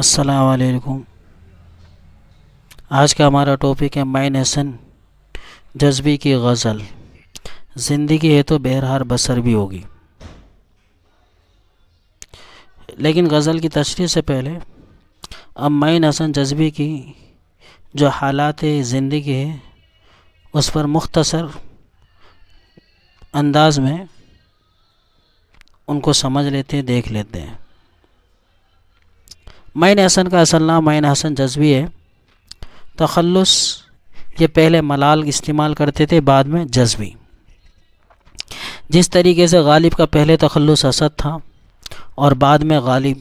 السلام علیکم۔ آج کا ہمارا ٹاپک ہے معین حسن جذبی کی غزل۔ زندگی ہے تو بہرحال بسر بھی ہوگی، لیکن غزل کی تشریح سے پہلے اب معین حسن جذبی کی جو حالات زندگی ہے اس پر مختصر انداز میں ان کو سمجھ لیتے ہیں، دیکھ لیتے ہیں۔ معین حسن کا اصل نام معین حسن جذبی ہے۔ تخلص یہ پہلے ملال استعمال کرتے تھے، بعد میں جذبی۔ جس طریقے سے غالب کا پہلے تخلص اسد تھا اور بعد میں غالب۔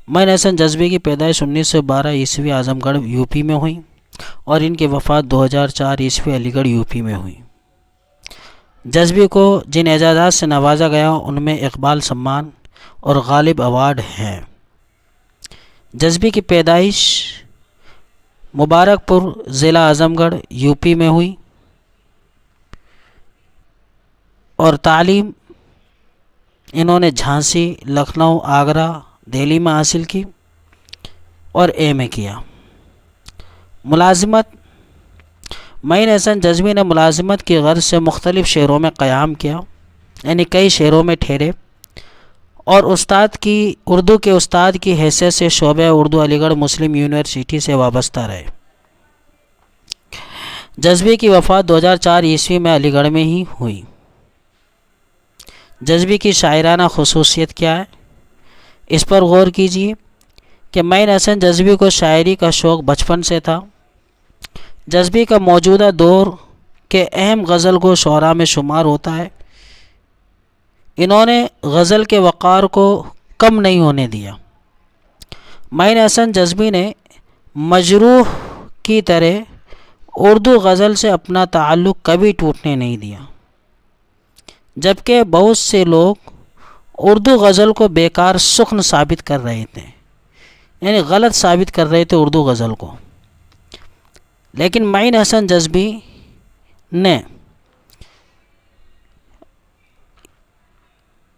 معین حسن جذبی کی پیدائش 1912 عیسوی اعظم گڑھ یو پی میں ہوئی اور ان کی وفات 2004 عیسوی علی گڑھ یو پی میں ہوئی۔ جذبی کو جن اعزازات سے نوازا گیا ان میں اقبال سمان اور غالب ایوارڈ ہیں۔ جذبی کی پیدائش مبارک پور ضلع اعظم گڑھ یو پی میں ہوئی اور تعلیم انہوں نے جھانسی، لکھنؤ، آگرہ، دہلی میں حاصل کی اور اے میں کیا۔ ملازمت معین حسن جذبی نے ملازمت کی غرض سے مختلف شہروں میں قیام کیا، یعنی کئی شہروں میں ٹھہرے اور استاد کی اردو کے استاد کی حیثیت سے شعبہ اردو علی گڑھ مسلم یونیورسٹی سے وابستہ رہے۔ جذبی کی وفات 2004 عیسوی میں علی گڑھ میں ہی ہوئی۔ جذبی کی شاعرانہ خصوصیت کیا ہے، اس پر غور کیجیے کہ معین حسن جذبی کو شاعری کا شوق بچپن سے تھا۔ جذبی کا موجودہ دور کے اہم غزل گو شعراء میں شمار ہوتا ہے۔ انہوں نے غزل کے وقار کو کم نہیں ہونے دیا۔ معین حسن جذبی نے مجروح کی طرح اردو غزل سے اپنا تعلق کبھی ٹوٹنے نہیں دیا، جبکہ بہت سے لوگ اردو غزل کو بیکار سخن ثابت کر رہے تھے، یعنی غلط ثابت کر رہے تھے اردو غزل کو، لیکن معین حسن جذبی نے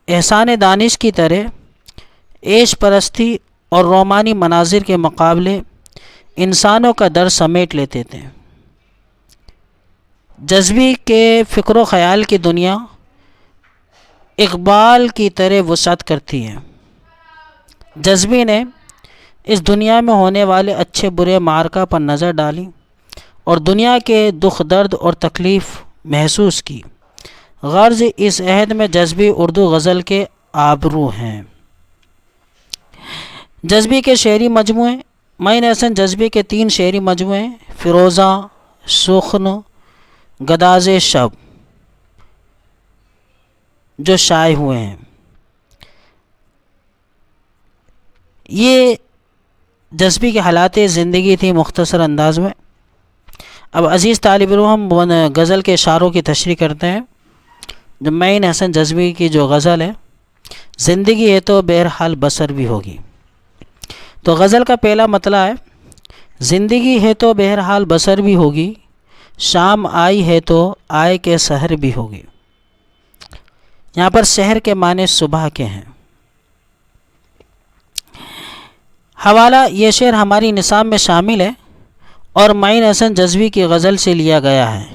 احسان دانش کی طرح عیش پرستی اور رومانی مناظر کے مقابلے انسانوں کا درد سمیٹ لیتے تھے۔ جذبی کے فکر و خیال کی دنیا اقبال کی طرح وسعت کرتی ہے۔ جذبی نے اس دنیا میں ہونے والے اچھے برے معرکہ پر نظر ڈالی اور دنیا کے دکھ درد اور تکلیف محسوس کی۔ غرض اس عہد میں جذبی اردو غزل کے آبرو ہیں۔ جذبی کے شعری مجموعے معین حسن جذبی کے 3 شعری مجموعے فیروزہ، سخن، گداز شب جو شائع ہوئے ہیں۔ یہ جذبی کے حالات زندگی تھی مختصر انداز میں۔ اب عزیز طالب علم ہم غزل کے اشاروں کی تشریح کرتے ہیں۔ جو معین حسن جذبی کی جو غزل ہے، زندگی ہے تو بہرحال بسر بھی ہوگی، تو غزل کا پہلا مطلع ہے زندگی ہے تو بہرحال بسر بھی ہوگی، شام آئی ہے تو آئے کے سحر بھی ہوگی۔ یہاں پر سحر کے معنی صبح کے ہیں۔ حوالہ یہ شعر ہماری نصاب میں شامل ہے اور معین حسن جذبی کی غزل سے لیا گیا ہے۔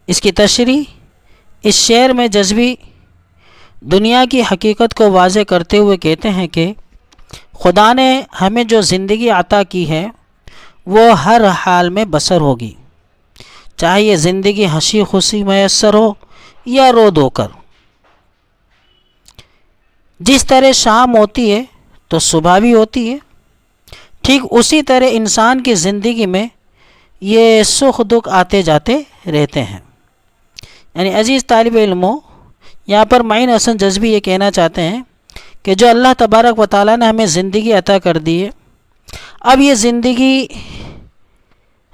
اس کی تشریح اس شعر میں جذبی دنیا کی حقیقت کو واضح کرتے ہوئے کہتے ہیں کہ خدا نے ہمیں جو زندگی عطا کی ہے وہ ہر حال میں بسر ہوگی، چاہے یہ زندگی ہنسی خوشی میسر ہو یا رو دھو کر۔ جس طرح شام ہوتی ہے تو صبح بھی ہوتی ہے، ٹھیک اسی طرح انسان کی زندگی میں یہ سکھ دکھ آتے جاتے رہتے ہیں۔ یعنی عزیز طالب علموں، یہاں پر معین حسن جذبی یہ کہنا چاہتے ہیں کہ جو اللہ تبارک و تعالیٰ نے ہمیں زندگی عطا کر دی ہے، اب یہ زندگی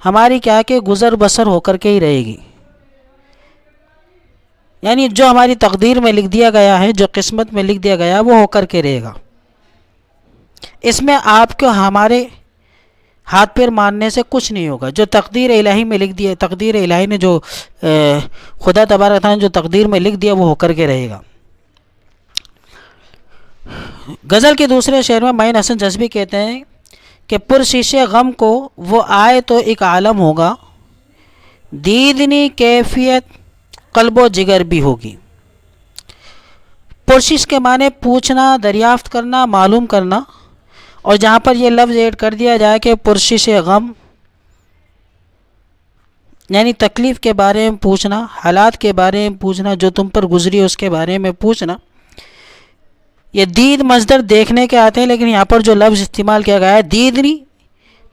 ہماری کیا کہ گزر بسر ہو کر کے ہی رہے گی، یعنی جو ہماری تقدیر میں لکھ دیا گیا ہے، جو قسمت میں لکھ دیا گیا ہے وہ ہو کر کے رہے گا۔ اس میں آپ کو ہمارے ہاتھ پیر ماننے سے کچھ نہیں ہوگا۔ جو تقدیر الہی میں لکھ دیا، تقدیر الہی نے جو خدا تبارک تعالیٰ نے جو تقدیر میں لکھ دیا وہ ہو کر کے رہے گا۔ غزل کے دوسرے شعر میں معین حسن جذبی کہتے ہیں کہ پرشیشے غم کو وہ آئے تو ایک عالم ہوگا، دیدنی کیفیت قلب و جگر بھی ہوگی۔ پرشش کے معنی پوچھنا، دریافت کرنا، معلوم کرنا، اور جہاں پر یہ لفظ ایڈ کر دیا جائے کہ پرشش غم یعنی تکلیف کے بارے میں پوچھنا، حالات کے بارے میں پوچھنا، جو تم پر گزری اس کے بارے میں پوچھنا، یہ دید مصدر دیکھنے کے آتے ہیں، لیکن یہاں پر جو لفظ استعمال کیا گیا ہے دیدنی،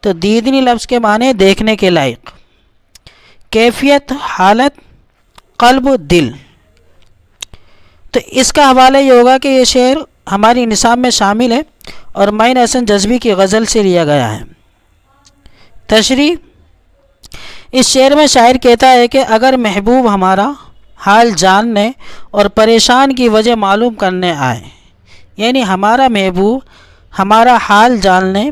تو دیدنی لفظ کے معنی دیکھنے کے لائق، کیفیت حالت، قلب دل۔ تو اس کا حوالہ یہ ہوگا کہ یہ شعر ہماری نصاب میں شامل ہے اور معین حسن جذبی کی غزل سے لیا گیا ہے۔ تشریح: اس شعر میں شاعر کہتا ہے کہ اگر محبوب ہمارا حال جاننے اور پریشان کی وجہ معلوم کرنے آئے، یعنی ہمارا محبوب ہمارا حال جاننے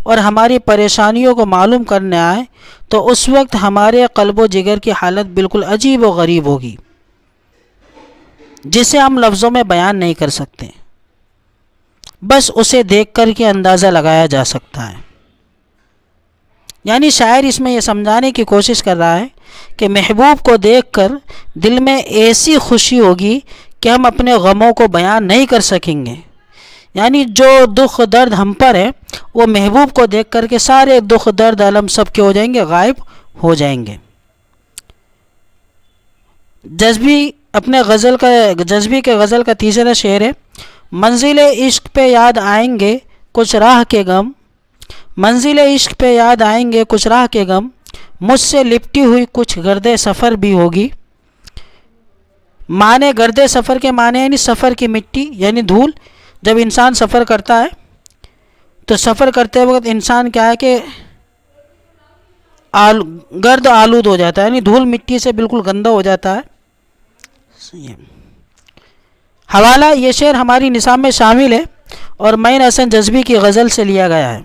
اور ہماری پریشانیوں کو معلوم کرنے آئے تو اس وقت ہمارے قلب و جگر کی حالت بالکل عجیب و غریب ہوگی، جسے ہم لفظوں میں بیان نہیں کر سکتے، بس اسے دیکھ کر کے اندازہ لگایا جا سکتا ہے۔ یعنی شاعر اس میں یہ سمجھانے کی کوشش کر رہا ہے کہ محبوب کو دیکھ کر دل میں ایسی خوشی ہوگی کہ ہم اپنے غموں کو بیان نہیں کر سکیں گے، یعنی جو دکھ درد ہم پر ہے وہ محبوب کو دیکھ کر کے سارے دکھ درد علم سب کے ہو جائیں گے، غائب ہو جائیں گے۔ جذبی کے غزل کا تیسرا شعر ہے: منزل عشق پہ یاد آئیں گے کچھ راہ کے غم، منزل عشق پہ یاد آئیں گے کچھ راہ کے غم، مجھ سے لپٹی ہوئی کچھ گرد سفر بھی ہوگی۔ معنی گرد سفر کے معنی یعنی سفر کی مٹی یعنی دھول۔ جب انسان سفر کرتا ہے تو سفر کرتے وقت انسان کیا ہے کہ گرد آلود ہو جاتا ہے، یعنی دھول مٹی سے بالکل گندا ہو جاتا ہے۔ حوالہ: یہ شعر ہماری نصاب میں شامل ہے اور معین حسن جذبی کی غزل سے لیا گیا ہے۔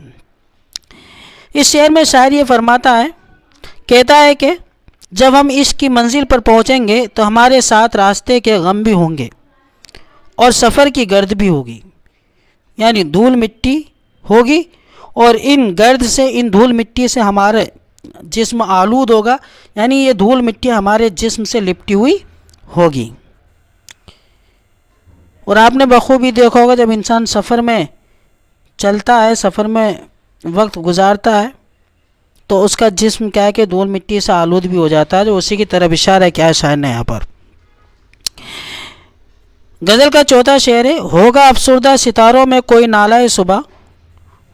اس شعر میں شاعر یہ فرماتا ہے، کہتا ہے کہ جب ہم عشق کی منزل پر پہنچیں گے تو ہمارے ساتھ راستے کے غم بھی ہوں گے اور سفر کی گرد بھی ہوگی، یعنی دھول مٹی ہوگی، اور ان گرد سے، ان دھول مٹی سے ہمارے جسم آلود ہوگا، یعنی یہ دھول مٹی ہمارے جسم سے لپٹی ہوئی ہوگی۔ اور آپ نے بخوبی دیکھا ہوگا جب انسان سفر میں چلتا ہے، سفر میں وقت گزارتا ہے تو اس کا جسم کیا ہے کہ دھول مٹی سے آلود بھی ہو جاتا ہے، جو اسی کی طرف اشارہ کیا ہے شاعر نے یہاں پر۔ غزل کا چوتھا شعر ہے: ہوگا افسردہ ستاروں میں کوئی نالہ صبح،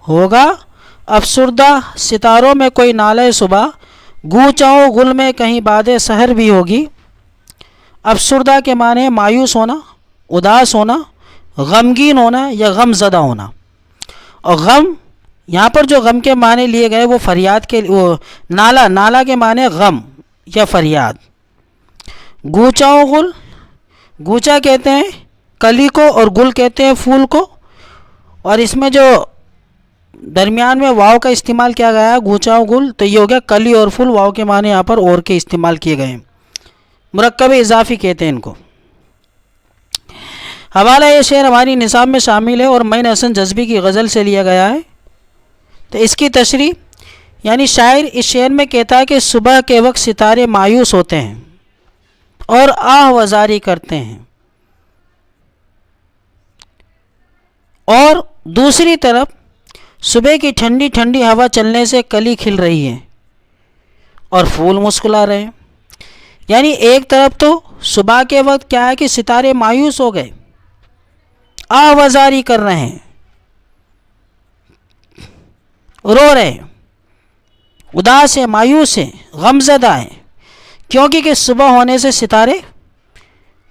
ہوگا افسردہ ستاروں میں کوئی نالہ صبح، گوچاؤں گل میں کہیں باد سحر بھی ہوگی۔ افسردہ کے معنی مایوس ہونا، اداس ہونا، غمگین ہونا یا غم زدہ ہونا، اور غم یہاں پر جو غم کے معنی لیے گئے وہ فریاد کے، وہ نالہ کے معنی غم یا فریاد۔ گوچاؤں گل، گوچا کہتے ہیں کلی کو اور گل کہتے ہیں پھول کو، اور اس میں جو درمیان میں واو کا استعمال کیا گیا ہے گوچاؤں گل، تو یہ ہو گیا کلی اور پھول، واو کے معنی یہاں پر اور کے استعمال کیے گئے ہیں، مرکب اضافی کہتے ہیں ان کو۔ حوالہ: یہ شعر ہماری نصاب میں شامل ہے اور معین حسن جذبی کی غزل سے لیا گیا ہے۔ تو اس کی تشریح: یعنی شاعر اس شعر میں کہتا ہے کہ صبح کے وقت ستارے مایوس ہوتے ہیں اور آہ وزاری کرتے ہیں، اور دوسری طرف صبح کی ٹھنڈی ٹھنڈی ہوا چلنے سے کلی کھل رہی ہے اور پھول مسکرا رہے ہیں۔ یعنی ایک طرف تو صبح کے وقت کیا ہے کہ ستارے مایوس ہو گئے، آہ وزاری کر رہے ہیں، رو رہے ہیں، اداس ہیں، مایوس ہیں، غم زدہ ہیں، کیونکہ کہ صبح ہونے سے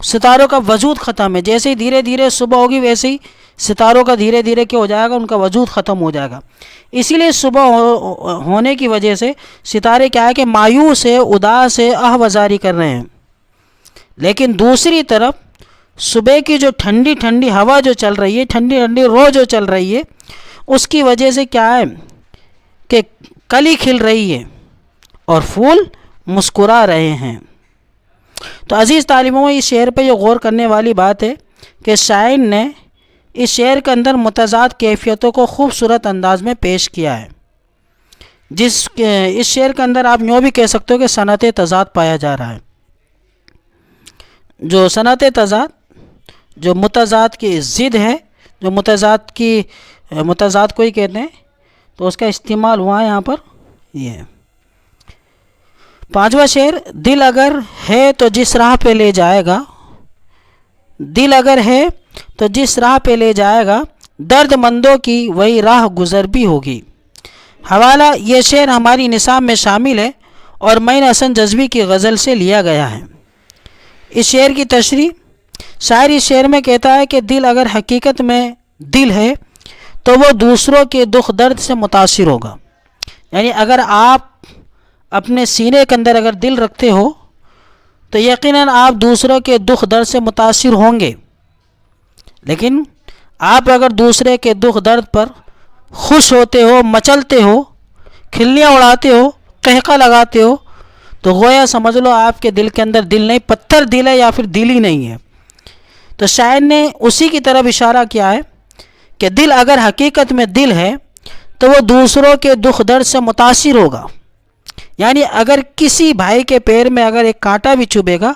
ستاروں کا وجود ختم ہے۔ جیسے ہی دھیرے دھیرے صبح ہوگی ویسے ہی ستاروں کا دھیرے دھیرے کیا ہو جائے گا، ان کا وجود ختم ہو جائے گا۔ اسی لیے صبح ہونے کی وجہ سے ستارے کیا ہے کہ مایوس ہے، اداس ہے، آہ وزاری کر رہے ہیں۔ لیکن دوسری طرف صبح کی جو ٹھنڈی ٹھنڈی ہوا جو چل رہی ہے، ٹھنڈی ٹھنڈی رو جو چل رہی ہے، اس کی وجہ سے کیا ہے کہ کلی کھل رہی ہے اور پھول مسکرا رہے ہیں۔ تو عزیز طالبوں، اس شعر پہ یہ غور کرنے والی بات ہے کہ شاعر نے اس شعر کے اندر متضاد کیفیتوں کو خوبصورت انداز میں پیش کیا ہے. اس شعر کے اندر آپ یوں بھی کہہ سکتے ہو کہ صنعت تضاد پایا جا رہا ہے. جو صنعت تضاد جو متضاد کی ضد ہے، جو متضاد کو ہی کہتے ہیں، تو اس کا استعمال ہوا ہے یہاں پر. یہ ہے پانچواں شعر. دل اگر ہے تو جس راہ پہ لے جائے گا، دل اگر ہے تو جس راہ پہ لے جائے گا، درد مندوں کی وہی راہ گزر بھی ہوگی. حوالہ یہ شعر ہماری نصاب میں شامل ہے اور معین حسن جذبی کی غزل سے لیا گیا ہے. اس شعر کی تشریح: شاعر اس شعر میں کہتا ہے کہ دل اگر حقیقت میں دل ہے تو وہ دوسروں کے دکھ درد سے متاثر ہوگا. یعنی اگر آپ اپنے سینے کے اندر اگر دل رکھتے ہو تو یقیناً آپ دوسروں کے دکھ درد سے متاثر ہوں گے. لیکن آپ اگر دوسرے کے دکھ درد پر خوش ہوتے ہو، مچلتے ہو، کھلیاں اڑاتے ہو، قہقہ لگاتے ہو، تو گویا سمجھ لو آپ کے دل کے اندر دل نہیں، پتھر دل ہے یا پھر دل ہی نہیں ہے. تو شاعر نے اسی کی طرف اشارہ کیا ہے کہ دل اگر حقیقت میں دل ہے تو وہ دوسروں کے دکھ درد سے متاثر ہوگا. یعنی اگر کسی بھائی کے پیر میں اگر ایک کانٹا بھی چبھے گا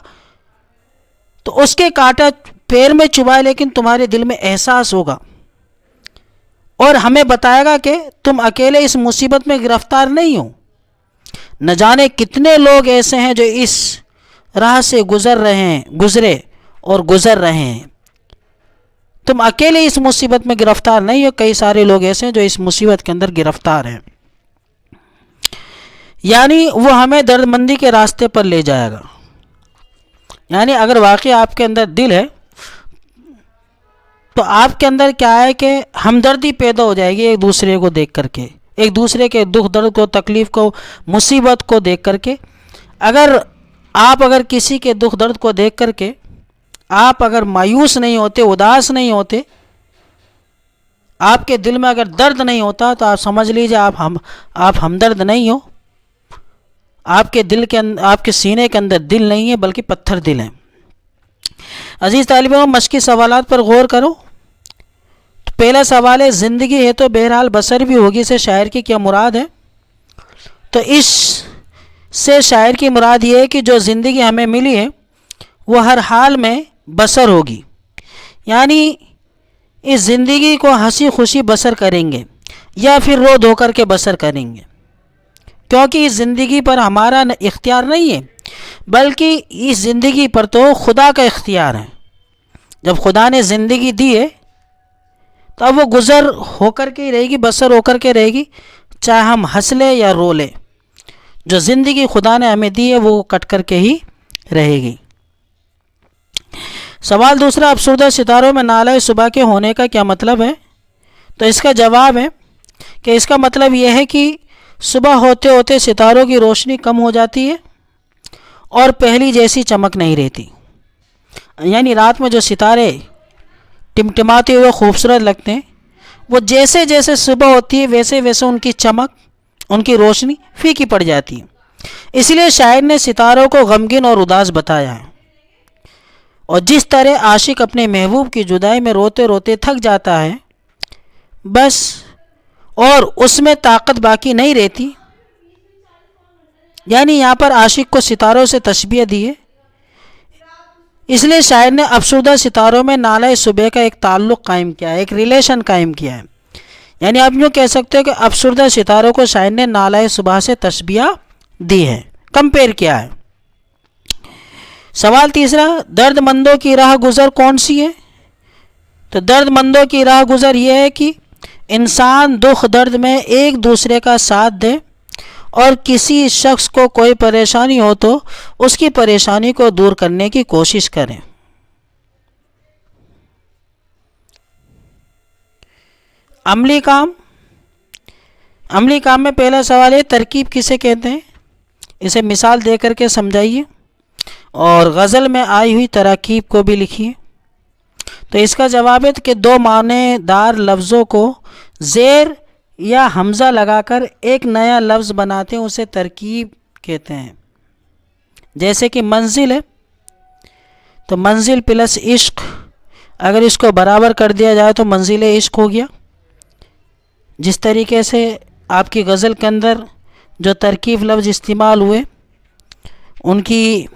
تو اس کے کانٹا پیر میں چبھائے لیکن تمہارے دل میں احساس ہوگا اور ہمیں بتائے گا کہ تم اکیلے اس مصیبت میں گرفتار نہیں ہو. نہ جانے کتنے لوگ ایسے ہیں جو اس راہ سے گزرے اور گزر رہے ہیں. تم اکیلے اس مصیبت میں گرفتار نہیں ہو، کئی سارے لوگ ایسے ہیں جو اس مصیبت کے اندر گرفتار ہیں. یعنی وہ ہمیں درد مندی کے راستے پر لے جائے گا. یعنی اگر واقعی آپ کے اندر دل ہے تو آپ کے اندر کیا ہے کہ ہمدردی پیدا ہو جائے گی ایک دوسرے کو دیکھ کر کے، ایک دوسرے کے دکھ درد کو، تکلیف کو، مصیبت کو دیکھ کر کے. اگر کسی کے دکھ درد کو دیکھ کر کے آپ اگر مایوس نہیں ہوتے، اداس نہیں ہوتے، آپ کے دل میں اگر درد نہیں ہوتا تو آپ سمجھ لیجیے آپ ہمدرد نہیں ہو. آپ کے سینے کے اندر دل نہیں ہے بلکہ پتھر دل ہے. عزیز طالب علم، مشقی سوالات پر غور کرو. پہلا سوال ہے: زندگی ہے تو بہرحال بسر بھی ہوگی سے شاعر کی کیا مراد ہے؟ تو اس سے شاعر کی مراد یہ ہے کہ جو زندگی ہمیں ملی ہے وہ ہر حال میں بسر ہوگی. یعنی اس زندگی کو ہنسی خوشی بسر کریں گے یا پھر رو دھو کر کے بسر کریں گے، کیونکہ اس زندگی پر ہمارا اختیار نہیں ہے بلکہ اس زندگی پر تو خدا کا اختیار ہے. جب خدا نے زندگی دی ہے تو اب وہ گزر ہو کر کے ہی رہے گی، بسر ہو کر کے رہے گی، چاہے ہم ہنس لیں یا رو لیں. جو زندگی خدا نے ہمیں دی ہے وہ کٹ کر کے ہی رہے گی. سوال دوسرا: افسردہ ستاروں میں نالہ صبح کے ہونے کا کیا مطلب ہے؟ تو اس کا جواب ہے کہ اس کا مطلب یہ ہے کہ صبح ہوتے ہوتے ستاروں کی روشنی کم ہو جاتی ہے اور پہلی جیسی چمک نہیں رہتی. یعنی رات میں جو ستارے ٹمٹماتے ہوئے خوبصورت لگتے ہیں، وہ جیسے جیسے صبح ہوتی ہے ویسے ویسے ان کی چمک، ان کی روشنی پھیکی پڑ جاتی ہے. اس لیے شاعر نے ستاروں کو غمگین اور اداس بتایا ہے. اور جس طرح عاشق اپنے محبوب کی جدائی میں روتے روتے تھک جاتا ہے بس، اور اس میں طاقت باقی نہیں رہتی، یعنی یہاں پر عاشق کو ستاروں سے تشبیہ دی ہے. اس لیے شاعر نے افسردہ ستاروں میں نالہ صبح کا ایک تعلق قائم کیا ہے، ایک ریلیشن قائم کیا ہے. یعنی آپ یوں کہہ سکتے ہو کہ افسردہ ستاروں کو شاعر نے نالہ صبح سے تشبیہ دی ہے، کمپیئر کیا ہے. سوال تیسرا: درد مندوں کی راہ گزر کون سی ہے؟ تو درد مندوں کی راہ گزر یہ ہے کہ انسان دکھ درد میں ایک دوسرے کا ساتھ دے اور کسی شخص کو کوئی پریشانی ہو تو اس کی پریشانی کو دور کرنے کی کوشش کریں. عملی کام میں پہلا سوال ہے: ترکیب کسے کہتے ہیں؟ اسے مثال دے کر کے سمجھائیے اور غزل میں آئی ہوئی تراکیب کو بھی لکھیے. تو اس کا جواب ہے کہ دو معنی دار لفظوں کو زیر یا حمزہ لگا کر ایک نیا لفظ بناتے ہیں، اسے ترکیب کہتے ہیں. جیسے کہ منزل ہے تو منزل پلس عشق اگر اس کو برابر کر دیا جائے تو منزل عشق ہو گیا۔ جس طریقے سے آپ کی غزل کے اندر جو ترکیب لفظ استعمال ہوئے ان کی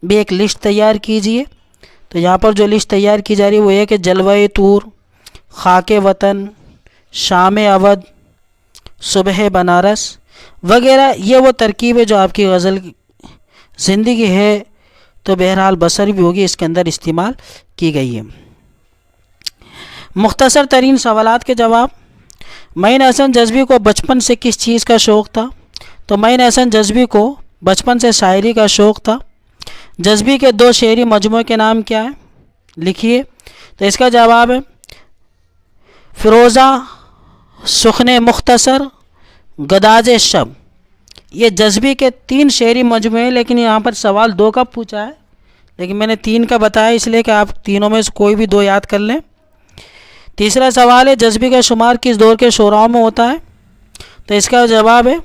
بھی ایک لسٹ تیار کیجئے۔ تو یہاں پر جو لسٹ تیار کی جا رہی ہے وہ یہ کہ جلوہ طور، خاک وطن، شام اودھ، صبح بنارس وغیرہ، یہ وہ ترکیب ہے جو آپ کی غزل زندگی ہے تو بہرحال بصر بھی ہوگی اس کے اندر استعمال کی گئی ہے۔ مختصر ترین سوالات کے جواب۔ معین حسن جذبی کو بچپن سے کس چیز کا شوق تھا؟ تو معین حسن جذبی کو بچپن سے شاعری کا شوق تھا۔ جذبی کے 2 شعری مجموعے کے نام کیا ہیں؟ لکھیے۔ تو اس کا جواب ہے فروزہ، سخن مختصر، گداز شب۔ یہ جذبی کے 3 شعری مجموعے ہیں، لیکن یہاں پر سوال 2 کا پوچھا ہے، لیکن میں نے 3 کا بتایا اس لیے کہ آپ تینوں میں سے کوئی بھی 2 یاد کر لیں۔ تیسرا سوال ہے جذبی کا شمار کس دور کے شعراء میں ہوتا ہے؟ تو اس کا جواب ہے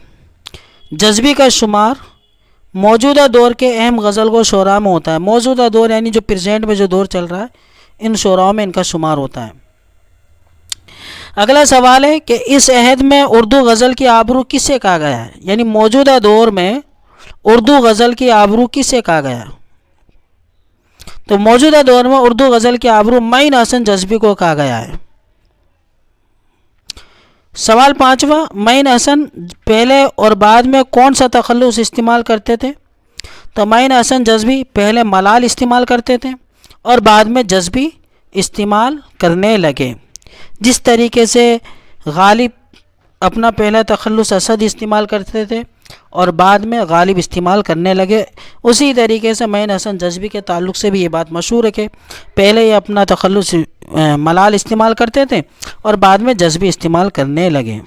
جذبی کا شمار موجودہ دور کے اہم غزل گو شعراء میں ہوتا ہے۔ موجودہ دور یعنی جو پریزنٹ میں جو دور چل رہا ہے ان شعراء میں ان کا شمار ہوتا ہے۔ اگلا سوال ہے کہ اس عہد میں اردو غزل کی آبرو کسے کہا گیا ہے؟ یعنی موجودہ دور میں اردو غزل کی آبرو کسے کہا گیا ہے؟ تو موجودہ دور میں اردو غزل کی آبرو معین حسن جذبی کو کہا گیا ہے۔ سوال 5واں، معین حسن پہلے اور بعد میں کون سا تخلص استعمال کرتے تھے؟ تو معین حسن جذبی پہلے ملال استعمال کرتے تھے اور بعد میں جذبی استعمال کرنے لگے۔ جس طریقے سے غالب اپنا پہلا تخلص اسد استعمال کرتے تھے اور بعد میں غالب استعمال کرنے لگے، اسی طریقے سے معین حسن جذبی کے تعلق سے بھی یہ بات مشہور ہے کہ پہلے یہ اپنا تخلص ملال استعمال کرتے تھے اور بعد میں جذبی استعمال کرنے لگے۔